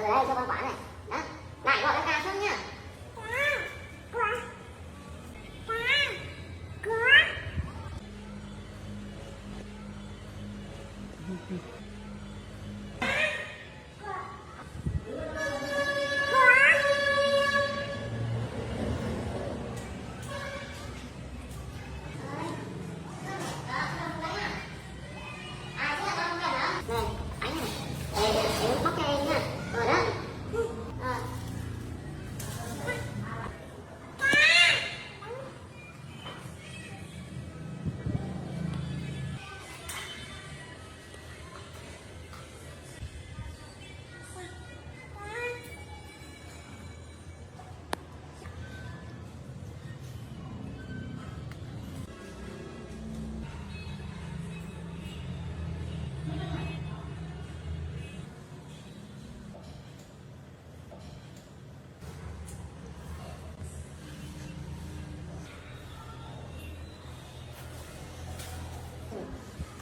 đây cho con quả này. Đó. Lại gọi ca trước nhá.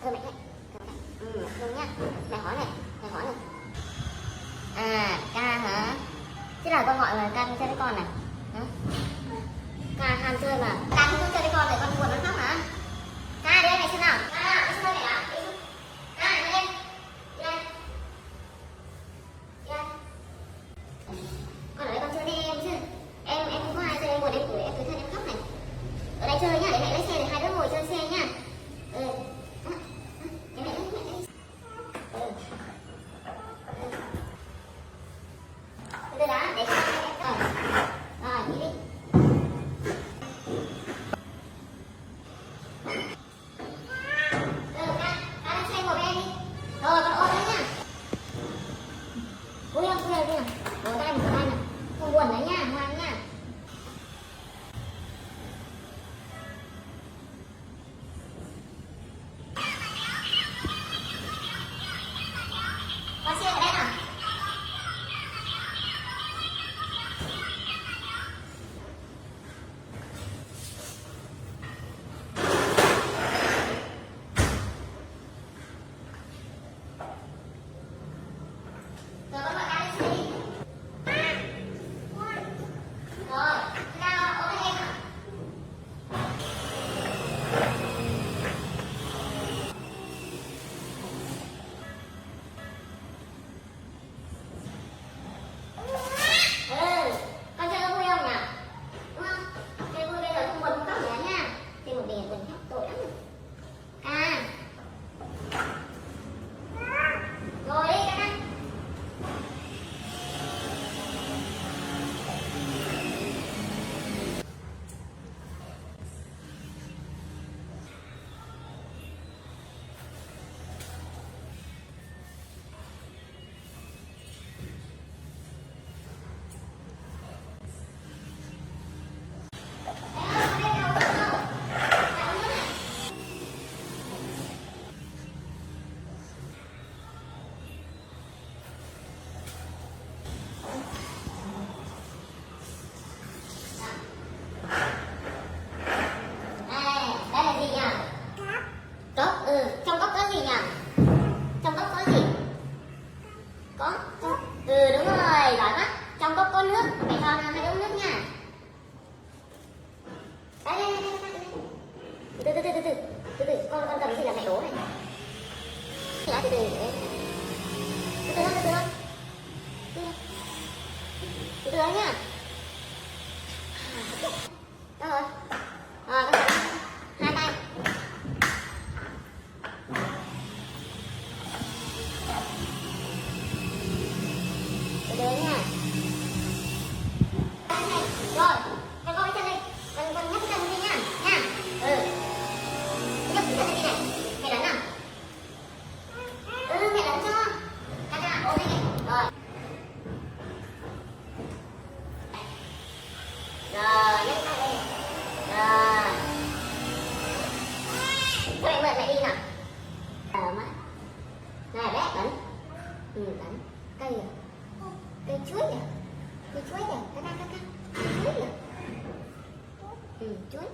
Thưa mẹ đấy. Luôn nhá. Mẹ hỏi này. À, ca hả? Thế là con gọi là ca không chơi với con này. Hả? Ca ham chơi mà. Ca không chơi với con để con buồn nó khóc hả? Ca đi đây này xem nào. Ca, đi xem đây ạ. Ca, đi đây. Đi đây. Đi đây. Con ở đây con chơi với em chứ. Em không có ai chơi, em buồn em cười, em cười thân em khóc này. Ở đây chơi nhá, để mẹ lấy xe để hai đứa ngồi chơi xe nhá. Không buồn đấy nha, ngoan nha. Con xe ở đây nào. Rồi con gọi ca lên xe đi. Trong cốc có gì nhỉ? Trong cốc có gì? Có. Đúng rồi, giỏi quá. Trong cốc có nước, mẹ cho hai uống nước nha. Đây. Từ từ, con cầm cái gì là mẹ đổ này. Từ từ nhá. Đâu rồi? Con hai tay. Từ từ nha. Rồi, con có cái chân đi. Con nhấc cái chân đi nha. Nhấc cái chân đi này. Mẹ đánh nào. Mẹ đánh cho. Ca ôm đây này. Rồi. Rồi, nhấc tay đây. Rồi. Thôi mẹ đi nào. Má. Này bé đánh. Đánh. Cây à? Cây chuối à? Cây chuối à? Ca. Chuối à? Chuối.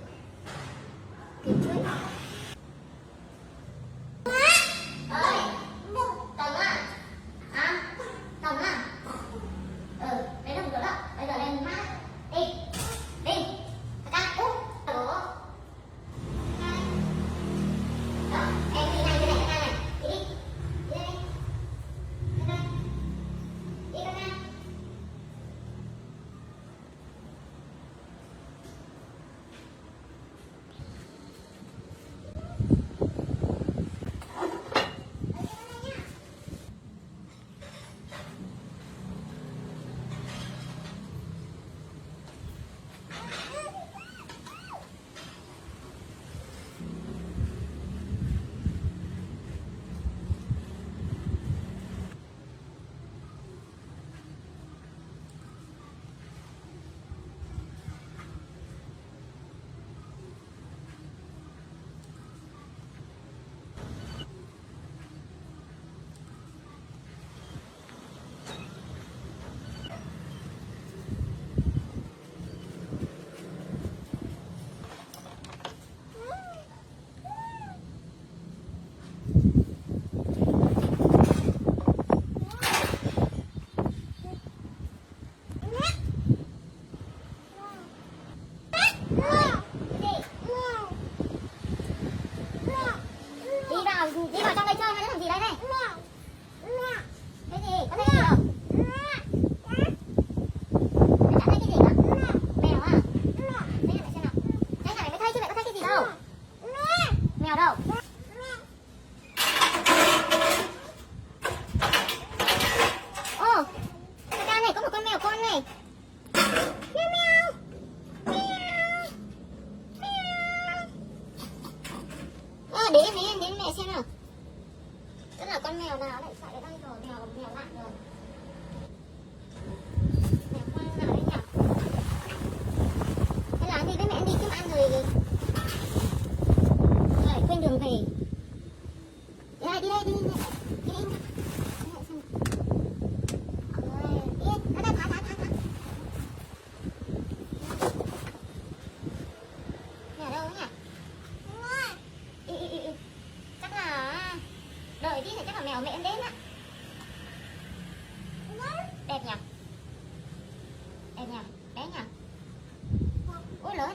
Cây chuối. Ơi. Tầm à? Hả? Tầm à?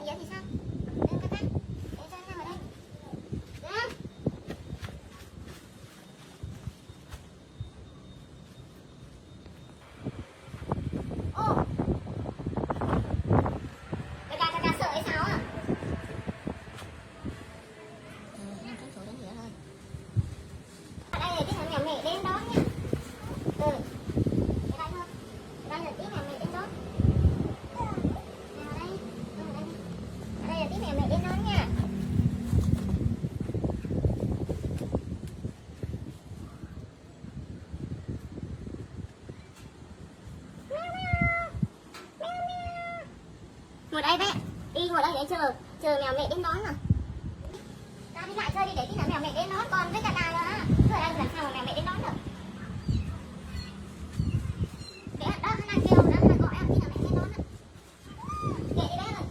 Yến thì sao? Lên ca ca. Để cho em ở đây. Lên. Ô. Ca ca sợ hay sao à? Năm cái số đến nữa thôi. Ở đây là cái thằng mẹ đến đón nha. Ừ. Ở đây thôi. Đây là tí mẹ đến đón. Ở đây. Ở đây là tí mẹ đến đón nha. Ngồi đây bé, đi ngồi đây để chờ mèo mẹ đến đón nào. Ta đi lại chơi đi để tí nữa mèo mẹ đến đón con với cả ta nữa á. Cứ ở đây làm sao mà mèo mẹ đến đón được. Bé đó nó đang kêu đó là gọi em tí nữa mẹ đến đón á. Kệ đi bé rồi.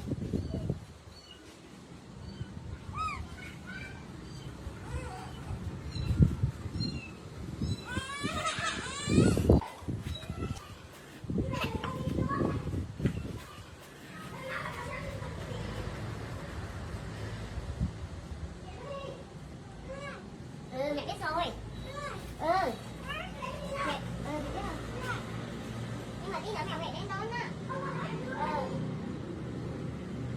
Ừ, mẹ biết rồi. Ừ. Mẹ, biết rồi. Nhưng mà tí nữa mẹ đến đón á. Ừ.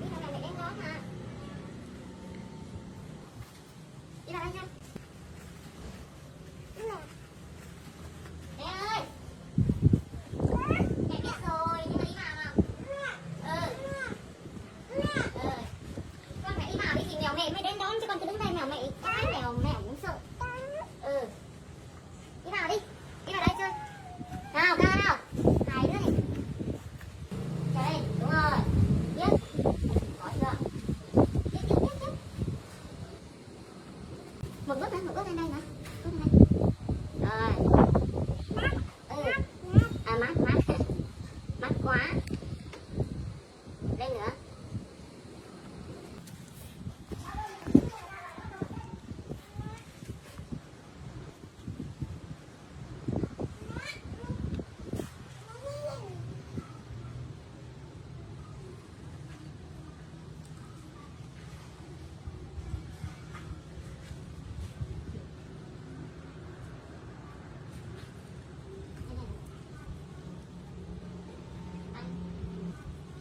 Tí nữa mẹ đến đón hả? Đi vào đây xem. Mẹ ơi. Mẹ biết rồi, nhưng mà đi vào nào. Ừ. Ừ. Con mẹ đi vào đi thì mèo mẹ mới đến đón chứ con cứ đứng đây mèo mẹ cái mèo mẹ cũng sợ. Ừ. Đi vào đi. Đi vào đây chơi. Nào, ca nào. Hai đứa này. Đây, đúng rồi. Biết. Có chưa? Tiếp. Một bước lên đây nữa. Bước lên đây. Rồi. Ừ. À mát. Mát quá. Lên nữa.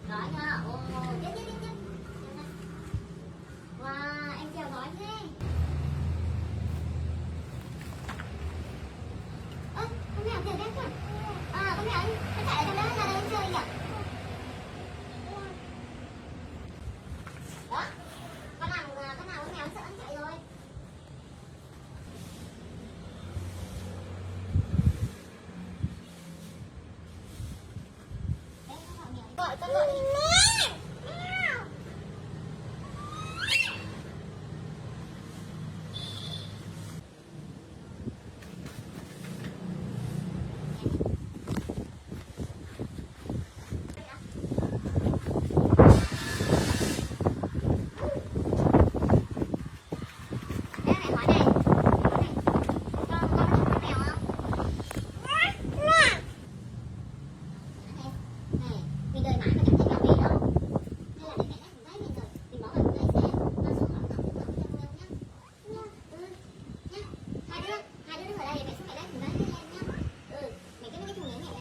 Giỏi nha. Ồ, tiếp. Wow, em trèo giỏi thế. Ơ, con mèo kìa kìa. À, con mèo nó chạy ở trong đó ra đây em chơi kìa. Đó. Con nào con mèo sợ nó chạy rồi. Đây, con gọi đi. Đây này hỏi này. Con có thích mèo không? Này, mình đợi mãi mà chẳng thấy mèo về đâu. Hay là để mẹ lấy thùng giấy mình rồi mình bỏ vào thùng giấy xem. Con xuống khỏi cổng cho mèo nhá. Nhá. Hai đứa đứng ở đây để mẹ xuống mẹ lấy thùng giấy cho em nhá. Ừ, mẹ cứ lấy cái thùng giấy mẹ.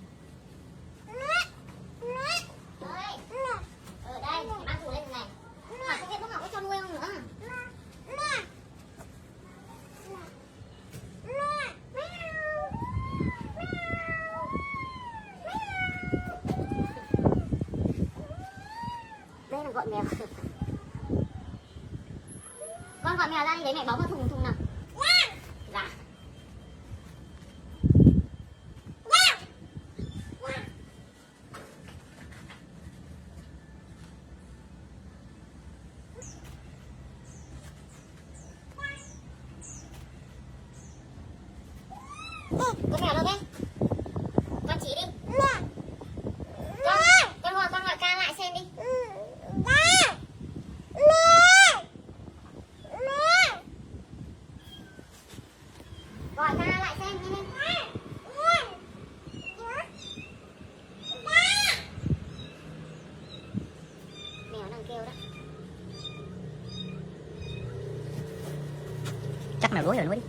Ơi. Đây, mẹ mang thùng lên này. Hỏi con biết bố Ngọc có cho nuôi không nữa? Đây là gọi mèo. Con gọi mèo ra đi để mẹ bó vào thùng nào. Dạ. Con mèo đâu đấy? Con chỉ đi. Con gọi ca lại xem đi. Gọi ca lại xem nhanh lên. Mèo đang kêu đó. chắc mèo đuối rồi nuôi đi.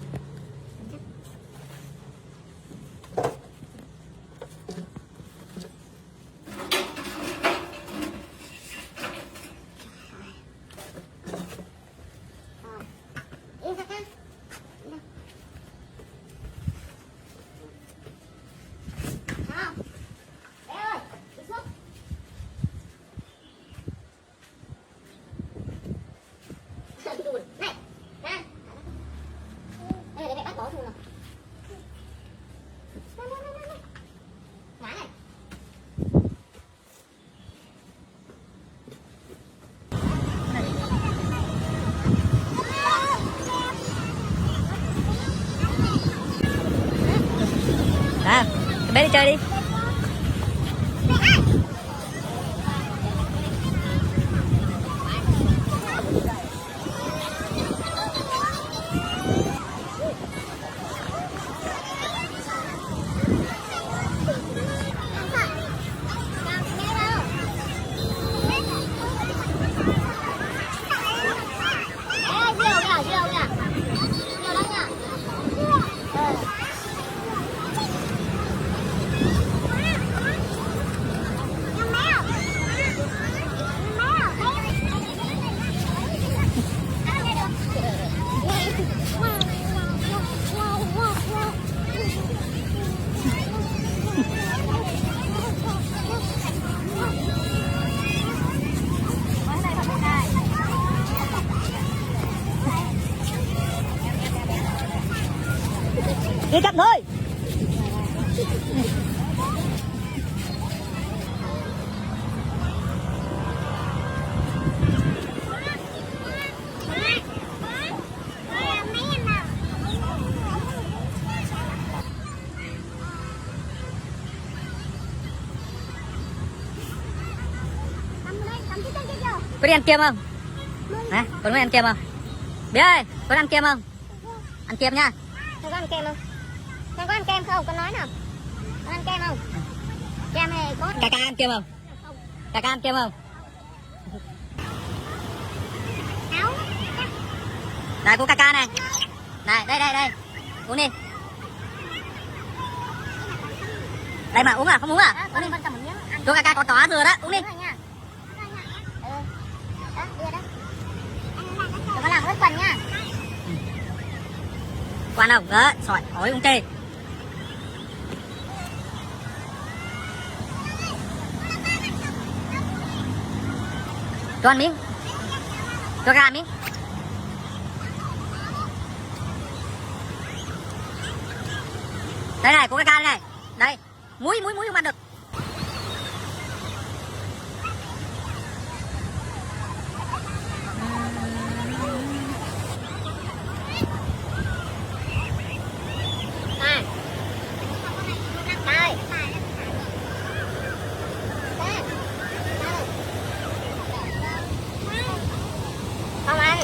Yên ra ca. Không. Bé ơi, đi xuống. Đùn. Này, ra. Đây để mẹ bắt bỏ thùng nào. Này. Ngã này. À, bé đi chơi đi. Đi cặp thôi. Có đi ăn kem không? Hả? Con muốn ăn kem không? Bé ơi, con ăn kem không? Ăn kem nha. Con có ăn kem không? Con có ăn kem không? Con nói nào. Con ăn kem không? Kem này có. Ca ăn kem không? Ca ăn kem không? Áo. Này cô ca này. Này, đây. Uống đi. Đây mà uống à? Không uống à? Uống đi. Cô ca có tỏ thừa đó, uống đi. Đưa đó. Đừng có làm hết quần nha. Quan không? Đó, sỏi, ổi uống tê. Cho ăn miếng. Cho ra miếng. Đây này, cô ca đây này. Đây, muối không ăn được. Không ăn.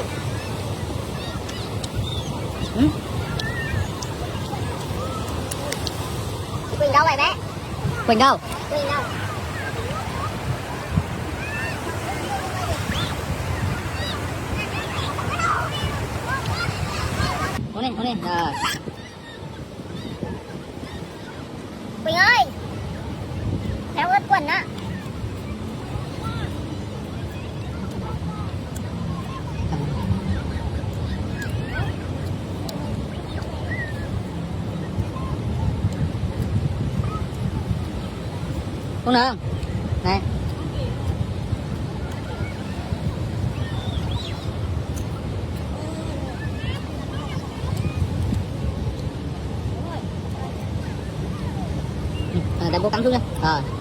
Quỳnh đâu vậy bé? Quỳnh đâu? Quỳnh đâu? Uống đi. Rồi. Quỳnh ơi. Theo ướt quần á. Uống được không? Này. Để bố cắm xuống đây. Rồi.